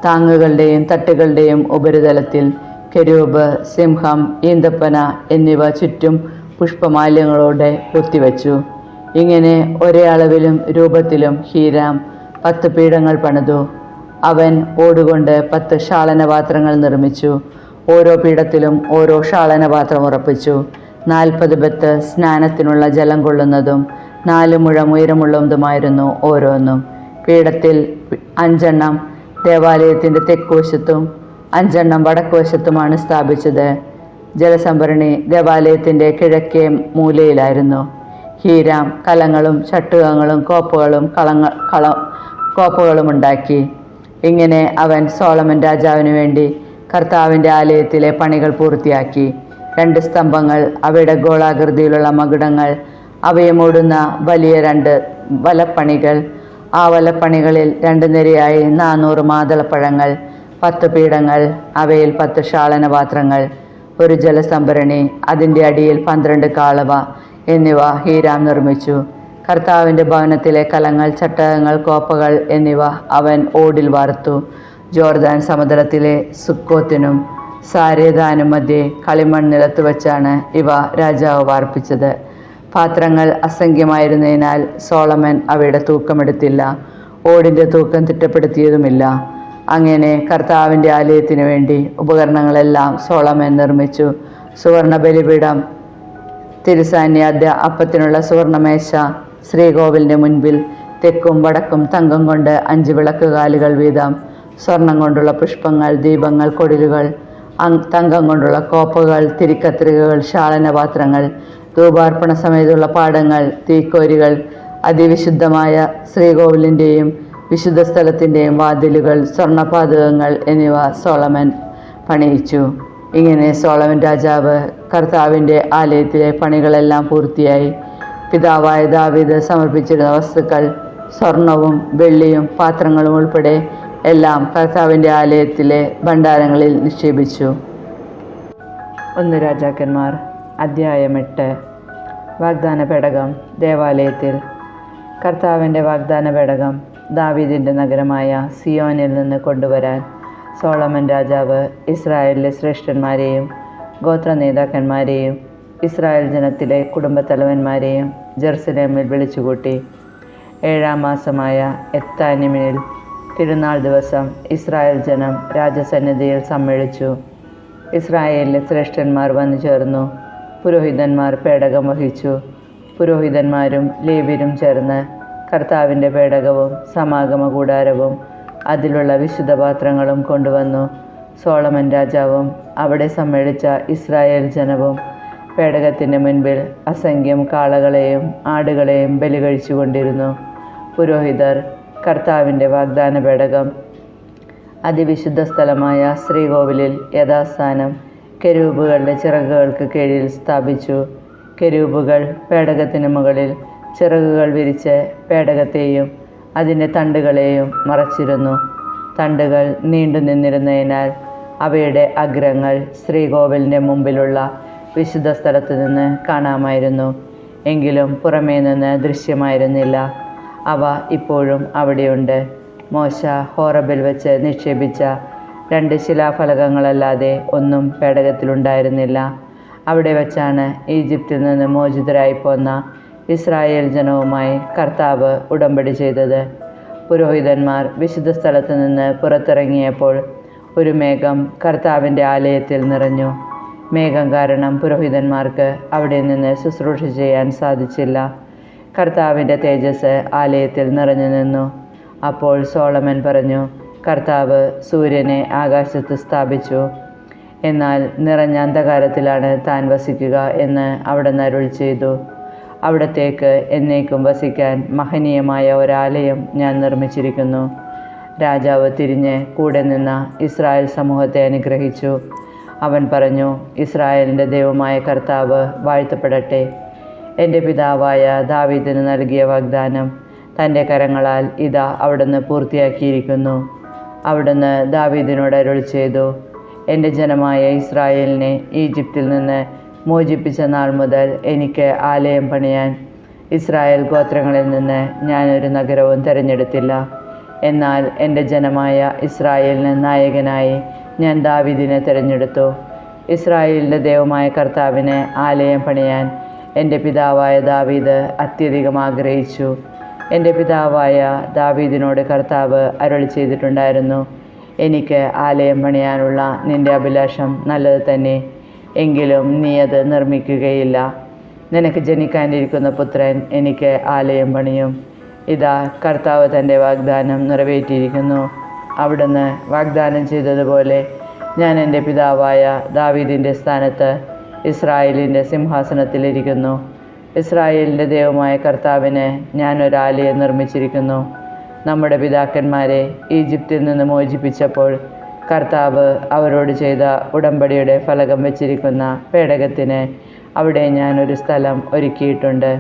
താങ്ങുകളുടെയും തട്ടുകളുടെയും ഉപരിതലത്തിൽ കെരൂബ്, സിംഹം, ഈന്തപ്പന എന്നിവ ചുറ്റും പുഷ്പമാല്യങ്ങളോടെ പൊത്തിവെച്ചു. ഇങ്ങനെ ഒരേ അളവിലും രൂപത്തിലും ഹീരാം 10 പീഠങ്ങൾ പണിതു. അവൻ ഓടുകൊണ്ട് 10 ഷാളനപാത്രങ്ങൾ നിർമ്മിച്ചു. ഓരോ പീഠത്തിലും ഓരോ ഷാളനപാത്രം ഉറപ്പിച്ചു. 40 ബത്ത് സ്നാനത്തിനുള്ള ജലം കൊള്ളുന്നതും 4 മുഴം ഉയരമുള്ളതുമായിരുന്നു ഓരോന്നും. പീഠത്തിൽ 5 ദേവാലയത്തിൻ്റെ തെക്കുവശത്തും 5 വടക്കുവശത്തുമാണ് സ്ഥാപിച്ചത്. ജലസംഭരണി ദേവാലയത്തിൻ്റെ കിഴക്കേ മൂലയിലായിരുന്നു. ഹീരാം കലങ്ങളും ചട്ടുകങ്ങളും കോപ്പുകളും ഉണ്ടാക്കി. ഇങ്ങനെ അവൻ സോളമൻ രാജാവിന് വേണ്ടി കർത്താവിൻ്റെ ആലയത്തിലെ പണികൾ പൂർത്തിയാക്കി. 2 സ്തംഭങ്ങൾ, അവയുടെ ഗോളാകൃതിയിലുള്ള മകുടങ്ങൾ, അവയെ മൂടുന്ന വലിയ 2 വലപ്പണികൾ, ആ വലപ്പണികളിൽ 2 നിരയായി 400 മാതളപ്പഴങ്ങൾ, 10 പീഠങ്ങൾ, അവയിൽ 10 ഷാളനപാത്രങ്ങൾ, ഒരു ജലസംഭരണി, അതിൻ്റെ അടിയിൽ 12 കാളവ എന്നിവ ഹീരാം നിർമ്മിച്ചു. കർത്താവിൻ്റെ ഭവനത്തിലെ കലങ്ങൾ, ചട്ടകങ്ങൾ, കോപ്പകൾ എന്നിവ അവൻ ഓടിൽ വാർത്തു. ജോർദാൻ സമുദ്രത്തിലെ സുക്കോത്തിനും സാരേദാനും മധ്യേ കളിമൺ നിലത്ത് വച്ചാണ് ഇവ രാജാവ് വാർപ്പിച്ചത്. പാത്രങ്ങൾ അസംഖ്യമായിരുന്നതിനാൽ സോളമൻ അവയുടെ തൂക്കമെടുത്തില്ല, ഓടിൻ്റെ തൂക്കം തിട്ടപ്പെടുത്തിയതുമില്ല. അങ്ങനെ കർത്താവിൻ്റെ ആലയത്തിനു വേണ്ടി ഉപകരണങ്ങളെല്ലാം സോളമൻ നിർമ്മിച്ചു. സുവർണ ബലിപീഠം, തിരുസാന്നിധ്യ അപ്പത്തിനുള്ള സുവർണമേശ, ശ്രീകോവിലിൻ്റെ മുൻപിൽ തെക്കും വടക്കും തങ്കം കൊണ്ട് 5 വിളക്കുകാലുകൾ വീതം, സ്വർണം കൊണ്ടുള്ള പുഷ്പങ്ങൾ, ദീപങ്ങൾ, കൊടിലുകൾ, തങ്കം കൊണ്ടുള്ള കോപ്പകൾ, തിരിക്കത്രികകൾ, ഷാളനപാത്രങ്ങൾ, ധൂപാർപ്പണ സമയത്തുള്ള പാടങ്ങൾ, തീക്കോരികൾ, അതിവിശുദ്ധമായ ശ്രീകോവിലിൻ്റെയും വിശുദ്ധ സ്ഥലത്തിൻ്റെയും വാതിലുകൾ, സ്വർണപാതകങ്ങൾ എന്നിവ സോളമൻ പണിയിച്ചു. ഇങ്ങനെ സോളമൻ രാജാവ് കർത്താവിൻ്റെ ആലയത്തിലെ പണികളെല്ലാം പൂർത്തിയായി. പിതാവായ ദാവീദ് സമർപ്പിച്ചിരുന്ന വസ്തുക്കൾ, സ്വർണവും വെള്ളിയും പാത്രങ്ങളും ഉൾപ്പെടെ എല്ലാം കർത്താവിൻ്റെ ആലയത്തിലെ ഭണ്ഡാരങ്ങളിൽ നിക്ഷേപിച്ചു. 1 രാജാക്കന്മാർ അധ്യായം 8. വാഗ്ദാന പേടകം ദേവാലയത്തിൽ. കർത്താവിൻ്റെ വാഗ്ദാന പേടകം ദാവീദിൻ്റെ നഗരമായ സിയോനിൽ നിന്ന് കൊണ്ടുവരാൻ സോളമൻ രാജാവ് ഇസ്രായേലിലെ ശ്രേഷ്ഠന്മാരെയും ഗോത്ര നേതാക്കന്മാരെയും ഇസ്രായേൽ ജനത്തിലെ കുടുംബത്തലവന്മാരെയും ജെറുസലേമിൽ വിളിച്ചുകൂട്ടി. 7-ാം മാസമായ എത്താനിമിനിൽ തിരുനാൾ ദിവസം ഇസ്രായേൽ ജനം രാജസന്നിധിയിൽ സമ്മേളിച്ചു. ഇസ്രായേലിലെ ശ്രേഷ്ഠന്മാർ വന്നു ചേർന്നു. പുരോഹിതന്മാർ പേടകം വഹിച്ചു. പുരോഹിതന്മാരും ലേവ്യരും ചേർന്ന് കർത്താവിൻ്റെ പേടകവും സമാഗമ കൂടാരവും അതിലുള്ള വിശുദ്ധപാത്രങ്ങളും കൊണ്ടുവന്നു. സോളമൻ രാജാവും അവിടെ സമ്മേളിച്ച ഇസ്രായേൽ ജനവും പേടകത്തിൻ്റെ മുൻപിൽ അസംഖ്യം കാളകളെയും ആടുകളെയും ബലി കഴിച്ചുകൊണ്ടിരുന്നു. പുരോഹിതർ കർത്താവിൻ്റെ വാഗ്ദാന പേടകം അതിവിശുദ്ധ സ്ഥലമായ ശ്രീകോവിലിൽ യഥാസ്ഥാനം കെരൂബുകളുടെ ചിറകുകൾക്ക് കീഴിൽ സ്ഥാപിച്ചു. കെരൂബുകൾ പേടകത്തിന് മുകളിൽ ചിറകുകൾ വിരിച്ച് പേടകത്തെയും അതിൻ്റെ തണ്ടുകളെയും മറച്ചിരുന്നു. തണ്ടുകൾ നീണ്ടു നിന്നിരുന്നതിനാൽ അവയുടെ അഗ്രങ്ങൾ ശ്രീകോവിലിൻ്റെ മുമ്പിലുള്ള വിശുദ്ധ സ്ഥലത്ത് നിന്ന് കാണാമായിരുന്നു. എങ്കിലും പുറമേ നിന്ന് ദൃശ്യമായിരുന്നില്ല. അവ ഇപ്പോഴും അവിടെയുണ്ട്. മോശ ഹോറബിൽ വെച്ച് നിക്ഷേപിച്ച 2 ശിലാഫലകങ്ങളല്ലാതെ ഒന്നും പേടകത്തിലുണ്ടായിരുന്നില്ല. അവിടെ വച്ചാണ് ഈജിപ്തിൽ നിന്ന് മോചിതരായി പോന്ന ഇസ്രായേൽ ജനവുമായി കർത്താവ് ഉടമ്പടി ചെയ്തത്. പുരോഹിതന്മാർ വിശുദ്ധ സ്ഥലത്ത് നിന്ന് പുറത്തിറങ്ങിയപ്പോൾ ഒരു മേഘം കർത്താവിൻ്റെ ആലയത്തിൽ നിറഞ്ഞു. മേഘം കാരണം പുരോഹിതന്മാർക്ക് അവിടെ നിന്ന് ശുശ്രൂഷ ചെയ്യാൻ സാധിച്ചില്ല. കർത്താവിൻ്റെ തേജസ് ആലയത്തിൽ നിറഞ്ഞു നിന്നു. അപ്പോൾ സോളമൻ പറഞ്ഞു, കർത്താവ് സൂര്യനെ ആകാശത്ത് സ്ഥാപിച്ചു, എന്നാൽ നിറഞ്ഞ അന്ധകാരത്തിലാണ് താൻ വസിക്കുക എന്ന് അവിടുന്ന് അരുൾ ചെയ്തു. അവിടത്തേക്ക് എന്നേക്കും വസിക്കാൻ മഹനീയമായ ഒരാലയം ഞാൻ നിർമ്മിച്ചിരിക്കുന്നു. രാജാവ് തിരിഞ്ഞ് കൂടെ നിന്ന ഇസ്രായേൽ സമൂഹത്തെ അനുഗ്രഹിച്ചു. അവൻ പറഞ്ഞു, ഇസ്രായേലിൻ്റെ ദൈവമായ കർത്താവ് വാഴ്ത്തപ്പെടട്ടെ. എൻ്റെ പിതാവായ ദാവീദിന് നൽകിയ വാഗ്ദാനം തൻ്റെ കരങ്ങളാൽ ഇതാ അവിടുന്ന് പൂർത്തിയാക്കിയിരിക്കുന്നു. അവിടുന്ന് ദാവീദിനോട് അരുൾ ചെയ്തു, എൻ്റെ ജനമായ ഇസ്രായേലിനെ ഈജിപ്തിൽ നിന്ന് മോചിപ്പിച്ച നാൾ മുതൽ എനിക്ക് ആലയം പണിയാൻ ഇസ്രായേൽ ഗോത്രങ്ങളിൽ നിന്ന് ഞാനൊരു നഗരവും തിരഞ്ഞെടുത്തില്ല. എന്നാൽ എൻ്റെ ജനമായ ഇസ്രായേലിന് നായകനായി ഞാൻ ദാവീദിനെ തിരഞ്ഞെടുത്തു. ഇസ്രായേലിൻ്റെ ദൈവമായ കർത്താവിന് ആലയം പണിയാൻ എൻ്റെ പിതാവായ ദാവീദ് അത്യധികം ആഗ്രഹിച്ചു. എൻ്റെ പിതാവായ ദാവീദിനോട് കർത്താവ് അരുളി ചെയ്തിട്ടുണ്ടായിരുന്നു, എനിക്ക് ആലയം പണിയാനുള്ള നിൻ്റെ അഭിലാഷം നല്ലത് തന്നെ, എങ്കിലും നീ അത് നിർമ്മിക്കുകയില്ല. നിനക്ക് ജനിക്കാനിരിക്കുന്ന പുത്രൻ എനിക്ക് ആലയം പണിയും. ഇതാ, കർത്താവ് തൻ്റെ വാഗ്ദാനം നിറവേറ്റിയിരിക്കുന്നു. അവിടുന്ന് വാഗ്ദാനം ചെയ്തതുപോലെ ഞാൻ എൻ്റെ പിതാവായ ദാവീദിൻ്റെ സ്ഥാനത്ത് ഇസ്രായേലിൻ്റെ സിംഹാസനത്തിലിരിക്കുന്നു. ഇസ്രായേലിൻ്റെ ദൈവമായ കർത്താവിന് ഞാനൊരാലയം നിർമ്മിച്ചിരിക്കുന്നു. നമ്മുടെ പിതാക്കന്മാരെ ഈജിപ്തിൽ നിന്ന് മോചിപ്പിച്ചപ്പോൾ കർത്താവ് അവരോട് ചെയ്ത ഉടമ്പടിയുടെ ഫലകം വച്ചിരിക്കുന്ന പേടകത്തിന് അവിടെ ഞാനൊരു സ്ഥലം ഒരുക്കിയിട്ടുണ്ട്.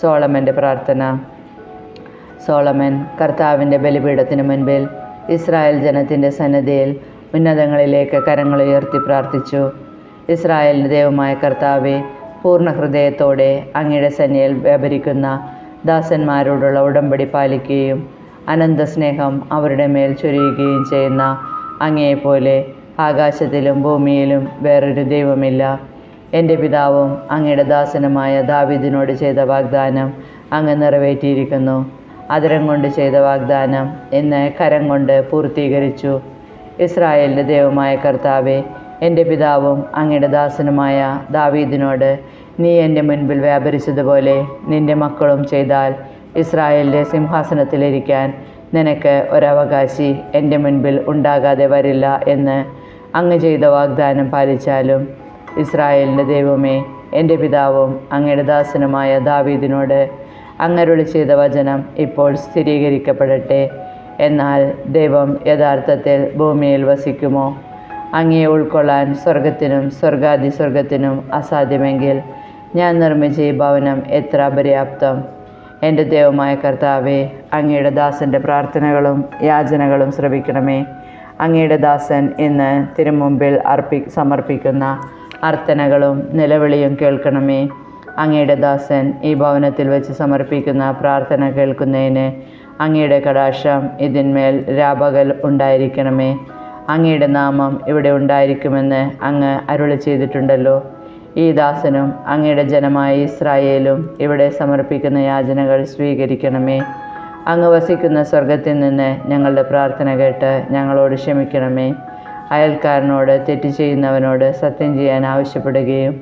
സോളമൻ്റെ പ്രാർത്ഥന. സോളമൻ കർത്താവിൻ്റെ ബലിപീഠത്തിന് മുൻപിൽ ഇസ്രായേൽ ജനത്തിൻ്റെ സന്നിധിയിൽ ഉന്നതങ്ങളിലേക്ക് കരങ്ങളുയർത്തി പ്രാർത്ഥിച്ചു. ഇസ്രായേലിൻ്റെ ദൈവമായ കർത്താവെ, പൂർണ്ണ ഹൃദയത്തോടെ അങ്ങയുടെ സന്നിധിയിൽ വ്യാപരിക്കുന്ന ദാസന്മാരോടുള്ള ഉടമ്പടി പാലിക്കുകയും അനന്ത സ്നേഹം അവരുടെ മേൽ ചൊരിയുകയും ചെയ്യുന്ന അങ്ങയെപ്പോലെ ആകാശത്തിലും ഭൂമിയിലും വേറൊരു ദൈവമില്ല. എൻ്റെ പിതാവും അങ്ങയുടെ ദാസനുമായ ദാവീദിനോട് ചെയ്ത വാഗ്ദാനം അങ്ങ് നിറവേറ്റിയിരിക്കുന്നു. അതരം കൊണ്ട് ചെയ്ത വാഗ്ദാനം ഇന്ന് കരം കൊണ്ട് പൂർത്തീകരിച്ചു. ഇസ്രായേലിൻ്റെ ദൈവമായ കർത്താവെ, എൻ്റെ പിതാവും അങ്ങയുടെ ദാസനുമായ ദാവീദിനോട് നീ എൻ്റെ മുൻപിൽ വ്യാപരിച്ചതുപോലെ നിൻ്റെ മക്കളും ചെയ്താൽ ഇസ്രായേലിൻ്റെ സിംഹാസനത്തിലിരിക്കാൻ നിനക്ക് ഒരവകാശി എൻ്റെ മുൻപിൽ ഉണ്ടാകാതെ വരില്ല എന്ന് അങ്ങ് ചെയ്ത വാഗ്ദാനം പാലിച്ചാലും. ഇസ്രായേലിൻ്റെ ദൈവമേ, എൻ്റെ പിതാവും അങ്ങയുടെ ദാസനുമായ ദാവീദിനോട് അങ്ങരുളി ചെയ്ത വചനം ഇപ്പോൾ സ്ഥിരീകരിക്കപ്പെടട്ടെ. എന്നാൽ ദൈവം യഥാർത്ഥത്തിൽ ഭൂമിയിൽ വസിക്കുമോ? അങ്ങയെ ഉൾക്കൊള്ളാൻ സ്വർഗത്തിനും സ്വർഗാതിസ്വർഗത്തിനും അസാധ്യമെങ്കിൽ ഞാൻ നിർമ്മിച്ച ഈ ഭവനം എത്ര അപര്യാപ്തം. എൻ്റെ ദൈവമായ കർത്താവെ, അങ്ങയുടെ ദാസൻ്റെ പ്രാർത്ഥനകളും യാചനകളും ശ്രവിക്കണമേ. അങ്ങയുടെ ദാസൻ ഇന്ന് തിരുമുമ്പിൽ സമർപ്പിക്കുന്ന അർത്ഥനകളും നിലവിളിയും കേൾക്കണമേ. അങ്ങയുടെ ദാസൻ ഈ ഭവനത്തിൽ വെച്ച് സമർപ്പിക്കുന്ന പ്രാർത്ഥന കേൾക്കുന്നതിന് അങ്ങയുടെ കടാക്ഷം ഇതിന്മേൽ രാപകൽ ഉണ്ടായിരിക്കണമേ. അങ്ങയുടെ നാമം ഇവിടെ ഉണ്ടായിരിക്കുമെന്ന് അങ്ങ് അരുളി ചെയ്തിട്ടുണ്ടല്ലോ. ഈ ദാസനും അങ്ങയുടെ ജനമായ ഇസ്രായേലും ഇവിടെ സമർപ്പിക്കുന്ന യാചനകൾ സ്വീകരിക്കണമേ. അങ്ങ് വസിക്കുന്ന സ്വർഗത്തിൽ നിന്ന് ഞങ്ങളുടെ പ്രാർത്ഥന കേട്ട് ഞങ്ങളോട് ക്ഷമിക്കണമേ. അയൽക്കാരനോട് തെറ്റ് ചെയ്യുന്നവനോട് സത്യം ചെയ്യാൻ ആവശ്യപ്പെടുകയും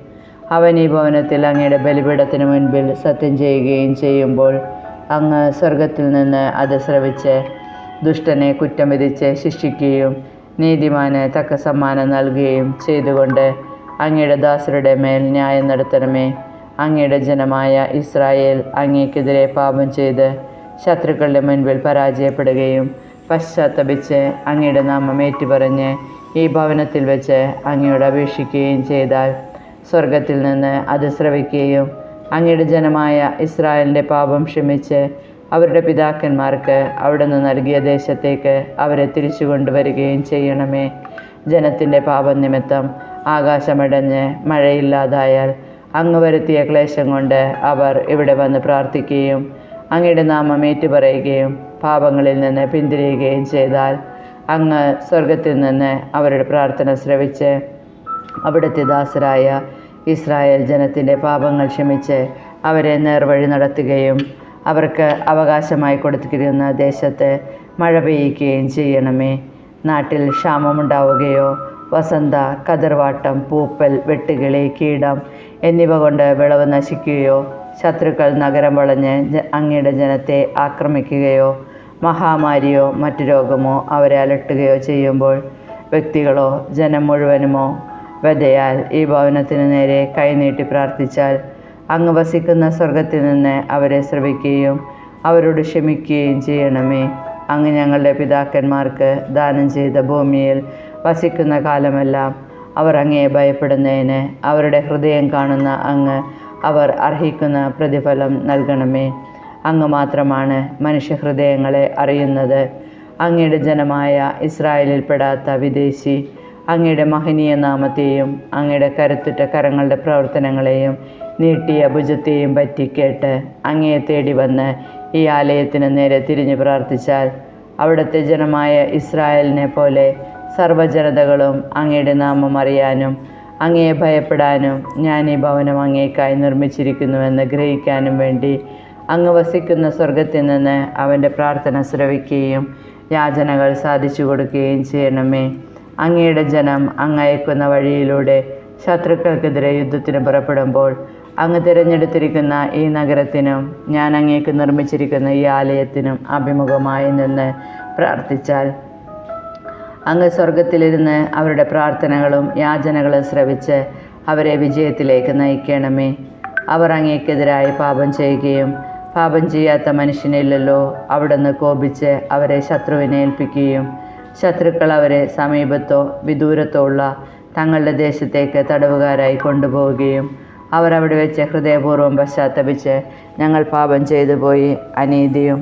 അവൻ ഈ ഭവനത്തിൽ അങ്ങയുടെ ബലിപീഠത്തിന് മുൻപിൽ സത്യം ചെയ്യുകയും ചെയ്യുമ്പോൾ അങ്ങ് സ്വർഗത്തിൽ നിന്ന് അത് ശ്രവിച്ച് ദുഷ്ടനെ കുറ്റം വിധിച്ച് ശിക്ഷിക്കുകയും നീതിമാന് തക്ക സമ്മാനം നൽകുകയും ചെയ്തുകൊണ്ട് അങ്ങയുടെ ദാസരുടെ മേൽ ന്യായം നടത്തണമേ. അങ്ങയുടെ ജനമായ ഇസ്രായേൽ അങ്ങേക്കെതിരെ പാപം ചെയ്ത് ശത്രുക്കളുടെ മുൻപിൽ പരാജയപ്പെടുകയും പശ്ചാത്തപിച്ച് അങ്ങയുടെ നാമം ഏറ്റുപറഞ്ഞ് ഈ ഭവനത്തിൽ വെച്ച് അങ്ങയോട് അപേക്ഷിക്കുകയും ചെയ്താൽ സ്വർഗത്തിൽ നിന്ന് അത് ശ്രവിക്കുകയും അങ്ങയുടെ ജനമായ ഇസ്രായേലിൻ്റെ പാപം ക്ഷമിച്ച് അവരുടെ പിതാക്കന്മാർക്ക് അവിടുന്ന് നൽകിയ ദേശത്തേക്ക് അവരെ തിരിച്ചു കൊണ്ടുവരികയും ചെയ്യണമേ. ജനത്തിൻ്റെ പാപം നിമിത്തം ആകാശമടഞ്ഞ് മഴയില്ലാതായാൽ അങ്ങ് വരുത്തിയ ക്ലേശം കൊണ്ട് അവർ ഇവിടെ വന്ന് പ്രാർത്ഥിക്കുകയും അങ്ങയുടെ നാമം ഏറ്റുപറയുകയും പാപങ്ങളിൽ നിന്ന് പിന്തിരിയുകയും ചെയ്താൽ അങ്ങ് സ്വർഗത്തിൽ നിന്ന് അവരുടെ പ്രാർത്ഥന ശ്രവിച്ച് അവിടുത്തെ ദാസരായ ഇസ്രായേൽ ജനത്തിൻ്റെ പാപങ്ങൾ ക്ഷമിച്ച് അവരെ നേർവഴി നടത്തുകയും അവർക്ക് അവകാശമായി കൊടുത്തിരിക്കുന്ന ദേശത്ത് മഴ പെയ്യുകയും ചെയ്യണമേ. നാട്ടിൽ ക്ഷാമമുണ്ടാവുകയോ വസന്ത, കതിർവാട്ടം, പൂപ്പൽ, വെട്ടുകിളി, കീടം എന്നിവ കൊണ്ട് വിളവ് നശിക്കുകയോ ശത്രുക്കൾ നഗരം വളഞ്ഞ് അങ്ങയുടെ ജനത്തെ ആക്രമിക്കുകയോ മഹാമാരിയോ മറ്റു രോഗമോ അവരെ അലട്ടുകയോ ചെയ്യുമ്പോൾ വ്യക്തികളോ ജനം മുഴുവനുമോ വ്യതയാൽ ഈ ഭവനത്തിനു നേരെ കൈനീട്ടി പ്രാർത്ഥിച്ചാൽ അങ്ങ് വസിക്കുന്ന സ്വർഗത്തിൽ നിന്ന് അവരെ ശ്രവിക്കുകയും അവരോട് ക്ഷമിക്കുകയും ചെയ്യണമേ. അങ്ങ് ഞങ്ങളുടെ പിതാക്കന്മാർക്ക് ദാനം ചെയ്ത ഭൂമിയിൽ വസിക്കുന്ന കാലമെല്ലാം അവർ അങ്ങയെ ഭയപ്പെടുന്നതിന് അവരുടെ ഹൃദയം കാണുന്ന അങ്ങ് അവർ അർഹിക്കുന്ന പ്രതിഫലം നൽകണമേ. അങ്ങ് മാത്രമാണ് മനുഷ്യഹൃദയങ്ങളെ അറിയുന്നത്. അങ്ങയുടെ ജനമായ ഇസ്രായേലിൽപ്പെടാത്ത വിദേശി അങ്ങയുടെ മഹനീയ നാമത്തെയും അങ്ങയുടെ കരുത്തുറ്റ കരങ്ങളുടെ പ്രവർത്തനങ്ങളെയും നീട്ടിയ ഭുജത്തെയും പറ്റി കേട്ട് അങ്ങയെ തേടി വന്ന് ഈ ആലയത്തിന് നേരെ തിരിഞ്ഞു പ്രാർത്ഥിച്ചാൽ അവിടുത്തെ ജനമായ ഇസ്രായേലിനെ പോലെ സർവ്വജനതകളും അങ്ങയുടെ നാമം അറിയാനും അങ്ങയെ ഭയപ്പെടാനും ഞാൻ ഈ ഭവനം അങ്ങേക്കായി നിർമ്മിച്ചിരിക്കുന്നുവെന്ന് ഗ്രഹിക്കാനും വേണ്ടി അങ്ങ് വസിക്കുന്ന സ്വർഗത്തിൽ നിന്ന് അവൻ്റെ പ്രാർത്ഥന ശ്രവിക്കുകയും യാചനകൾ സാധിച്ചു കൊടുക്കുകയും ചെയ്യണമേ. അങ്ങയുടെ ജനം അങ്ങ് അയക്കുന്ന വഴിയിലൂടെ ശത്രുക്കൾക്കെതിരെ യുദ്ധത്തിന് പുറപ്പെടുമ്പോൾ അങ്ങ് തിരഞ്ഞെടുത്തിരിക്കുന്ന ഈ നഗരത്തിനും ഞാൻ അങ്ങേക്ക് നിർമ്മിച്ചിരിക്കുന്ന ഈ ആലയത്തിനും അഭിമുഖമായി നിന്ന് പ്രാർത്ഥിച്ചാൽ അങ്ങ് സ്വർഗത്തിലിരുന്ന് അവരുടെ പ്രാർത്ഥനകളും യാചനകളും ശ്രവിച്ച് അവരെ വിജയത്തിലേക്ക് നയിക്കണമേ. അവർ അങ്ങേക്കെതിരായി പാപം ചെയ്യുകയും പാപം ചെയ്യാത്ത മനുഷ്യനില്ലല്ലോ. അവിടുന്ന് കോപിച്ച് അവരെ ശത്രുവിനെ ഏൽപ്പിക്കുകയും ശത്രുക്കൾ അവരെ സമീപത്തോ വിദൂരത്തോ ഉള്ള തങ്ങളുടെ ദേശത്തേക്ക് തടവുകാരായി കൊണ്ടുപോവുകയും അവർ അവിടെ വെച്ച് ഹൃദയപൂർവ്വം പശ്ചാത്തപിച്ച് ഞങ്ങൾ പാപം ചെയ്തു പോയി അനീതിയും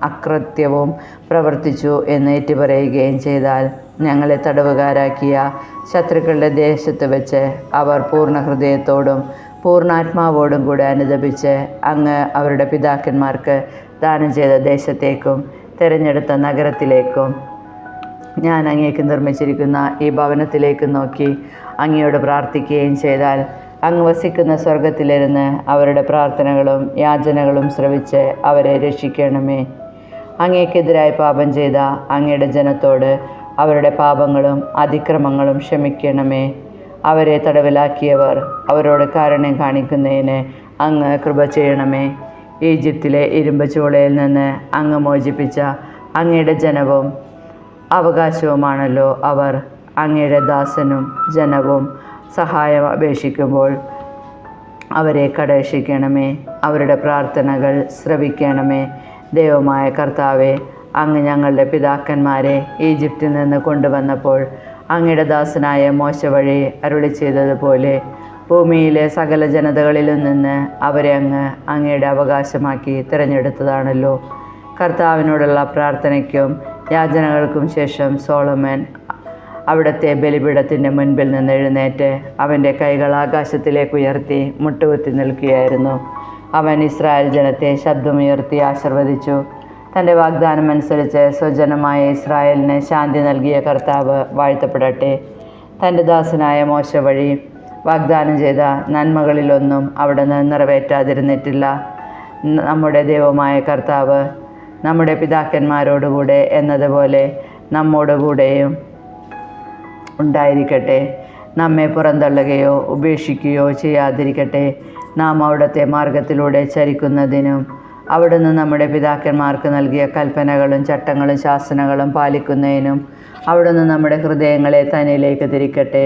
അകൃത്യവും പ്രവർത്തിച്ചു എന്ന് ഏറ്റുപറയുകയും ചെയ്താൽ ഞങ്ങളെ തടവുകാരാക്കിയ ശത്രുക്കളുടെ ദേശത്ത് വെച്ച് അവർ പൂർണ്ണ ഹൃദയത്തോടും പൂർണ്ണാത്മാവോടും കൂടെ അനുദപിച്ച് അങ്ങ് അവരുടെ പിതാക്കന്മാർക്ക് ദാനം ചെയ്ത ദേശത്തേക്കും തിരഞ്ഞെടുത്ത നഗരത്തിലേക്കും ഞാൻ അങ്ങേക്ക് നിർമ്മിച്ചിരിക്കുന്ന ഈ ഭവനത്തിലേക്ക് നോക്കി അങ്ങയോട് പ്രാർത്ഥിക്കുകയും ചെയ്താൽ അങ്ങ് വസിക്കുന്ന സ്വർഗത്തിലിരുന്ന് അവരുടെ പ്രാർത്ഥനകളും യാചനകളും ശ്രവിച്ച് അവരെ രക്ഷിക്കണമേ. അങ്ങേക്കെതിരായി പാപം ചെയ്ത അങ്ങയുടെ ജനത്തോട് അവരുടെ പാപങ്ങളും അതിക്രമങ്ങളും ക്ഷമിക്കണമേ. അവരെ തടവിലാക്കിയവർ അവരോട് കാരുണ്യം കാണിക്കുന്നതിന് അങ്ങ് കൃപ ചെയ്യണമേ. ഈജിപ്തിലെ ഇരുമ്പ് ചൂളയിൽ നിന്ന് അങ്ങ് മോചിപ്പിച്ച അങ്ങയുടെ ജനവും അവകാശവുമാണല്ലോ അവർ. അങ്ങയുടെ ദാസനും ജനവും സഹായം അപേക്ഷിക്കുമ്പോൾ അവരെ കടാക്ഷിക്കണമേ. അവരുടെ പ്രാർത്ഥനകൾ ശ്രവിക്കണമേ. ദൈവമായ കർത്താവേ, അങ്ങ് ഞങ്ങളുടെ പിതാക്കന്മാരെ ഈജിപ്തിൽ നിന്ന് കൊണ്ടുവന്നപ്പോൾ അങ്ങയുടെ ദാസനായ മോശ വഴി അരുളി ചെയ്തതുപോലെ ഭൂമിയിലെ സകല ജനതകളിലും നിന്ന് അവരെ അങ്ങയുടെ അവകാശമാക്കി തിരഞ്ഞെടുത്തതാണല്ലോ. കർത്താവിനോടുള്ള പ്രാർത്ഥനയ്ക്കും യാചനകൾക്കും ശേഷം സോളമൻ അവിടുത്തെ ബലിപീഠത്തിൻ്റെ മുൻപിൽ നിന്ന് എഴുന്നേറ്റ് അവൻ്റെ കൈകൾ ആകാശത്തിലേക്ക് ഉയർത്തി മുട്ടുകുത്തി നിൽക്കുകയായിരുന്നു. അവൻ ഇസ്രായേൽ ജനത്തെ ശബ്ദമുയർത്തി ആശീർവദിച്ചു. തൻ്റെ വാഗ്ദാനമനുസരിച്ച് സ്വജനമായ ഇസ്രായേലിന് ശാന്തി നൽകിയ കർത്താവ് വാഴ്ത്തപ്പെടട്ടെ. തൻ്റെ ദാസനായ മോശ വഴി വാഗ്ദാനം ചെയ്ത നന്മകളിലൊന്നും അവിടുന്ന് നിറവേറ്റാതിരുന്നിട്ടില്ല. നമ്മുടെ ദൈവമായ കർത്താവ് നമ്മുടെ പിതാക്കന്മാരോടുകൂടെ എന്നതുപോലെ നമ്മോടുകൂടെയും ഉണ്ടായിരിക്കട്ടെ. നമ്മെ പുറന്തള്ളുകയോ ഉപേക്ഷിക്കുകയോ ചെയ്യാതിരിക്കട്ടെ. നാം അവിടുത്തെ മാർഗത്തിലൂടെ ചരിക്കുന്നതിനും അവിടുന്ന് നമ്മുടെ പിതാക്കന്മാർക്ക് നൽകിയ കൽപ്പനകളും ചട്ടങ്ങളും ശാസനകളും പാലിക്കുന്നതിനും അവിടുന്ന് നമ്മുടെ ഹൃദയങ്ങളെ തന്നിലേക്ക് തിരിക്കട്ടെ.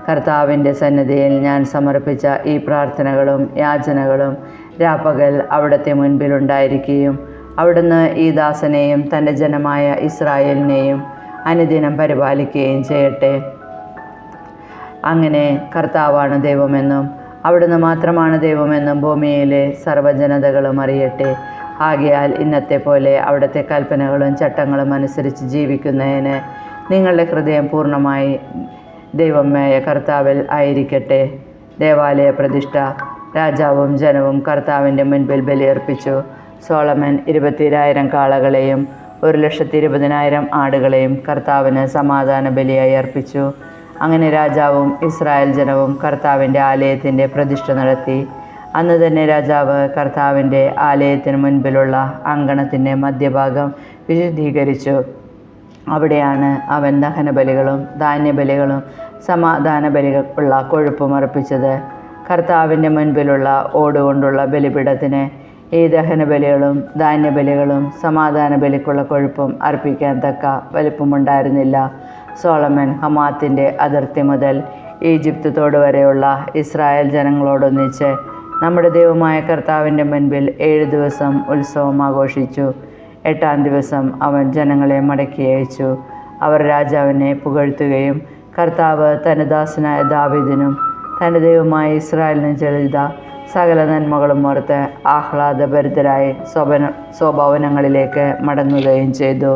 കർത്താവിൻ്റെ സന്നിധിയിൽ ഞാൻ സമർപ്പിച്ച ഈ പ്രാർത്ഥനകളും യാചനകളും രാപ്പകൽ അവിടുത്തെ മുൻപിലുണ്ടായിരിക്കുകയും അവിടുന്ന് ഈ ദാസനെയും തൻ്റെ ജനമായ ഇസ്രായേലിനെയും അനുദിനം പരിപാലിക്കുകയും ചെയ്യട്ടെ. അങ്ങനെ കർത്താവാണ് ദൈവമെന്നും അവിടുന്ന് മാത്രമാണ് ദൈവമെന്നും ഭൂമിയിലെ സർവ്വജനതകളും അറിയട്ടെ. ആകയാൽ ഇന്നത്തെ പോലെ അവിടുത്തെ കൽപ്പനകളും ചട്ടങ്ങളും അനുസരിച്ച് ജീവിക്കുന്നതിന് നിങ്ങളുടെ ഹൃദയം പൂർണ്ണമായി ദൈവമായ കർത്താവിൽ ആയിരിക്കട്ടെ. ദേവാലയ പ്രതിഷ്ഠ. രാജാവും ജനവും കർത്താവിൻ്റെ മുൻപിൽ ബലിയർപ്പിച്ചു. സോളമൻ 20,000 കാളകളെയും 1,20,000 ആടുകളെയും കർത്താവിന് സമാധാന ബലിയായി അർപ്പിച്ചു. അങ്ങനെ രാജാവും ഇസ്രായേൽ ജനവും കർത്താവിൻ്റെ ആലയത്തിൻ്റെ പ്രതിഷ്ഠ നടത്തി. അന്ന് തന്നെ രാജാവ് കർത്താവിൻ്റെ ആലയത്തിന് മുൻപിലുള്ള അങ്കണത്തിൻ്റെ മധ്യഭാഗം വിശുദ്ധീകരിച്ചു. അവിടെയാണ് അവൻ ദഹനബലികളും ധാന്യബലികളും സമാധാന ബലികളുള്ള കൊഴുപ്പും അർപ്പിച്ചത്. കർത്താവിൻ്റെ മുൻപിലുള്ള ഓടുകൊണ്ടുള്ള ബലിപീഠത്തിന് ഈ ദഹനബലികളും ധാന്യബലികളും സമാധാന ബലിക്കുള്ള കൊഴുപ്പും അർപ്പിക്കാൻ തക്ക വലിപ്പമുണ്ടായിരുന്നില്ല. സോളമൻ ഹമാത്തിൻ്റെ അതിർത്തി മുതൽ ഈജിപ്ത് തോട് വരെയുള്ള ഇസ്രായേൽ ജനങ്ങളോടൊന്നിച്ച് നമ്മുടെ ദൈവമായ കർത്താവിൻ്റെ മുൻപിൽ 7 ദിവസം ഉത്സവം ആഘോഷിച്ചു. 8-ാം ദിവസം അവൻ ജനങ്ങളെ മടക്കി അയച്ചു. അവർ രാജാവിനെ പുകഴ്ത്തുകയും കർത്താവ് തൻ്റെ ദാസനായ ദാവീദിനും തൻ്റെ ദൈവമായ ഇസ്രായേലിനും ചെയ്ത സകല നന്മകളും ഓർത്ത് ആഹ്ലാദഭരിതരായി സ്വഭവനങ്ങളിലേക്ക് മടങ്ങുകയും ചെയ്തു.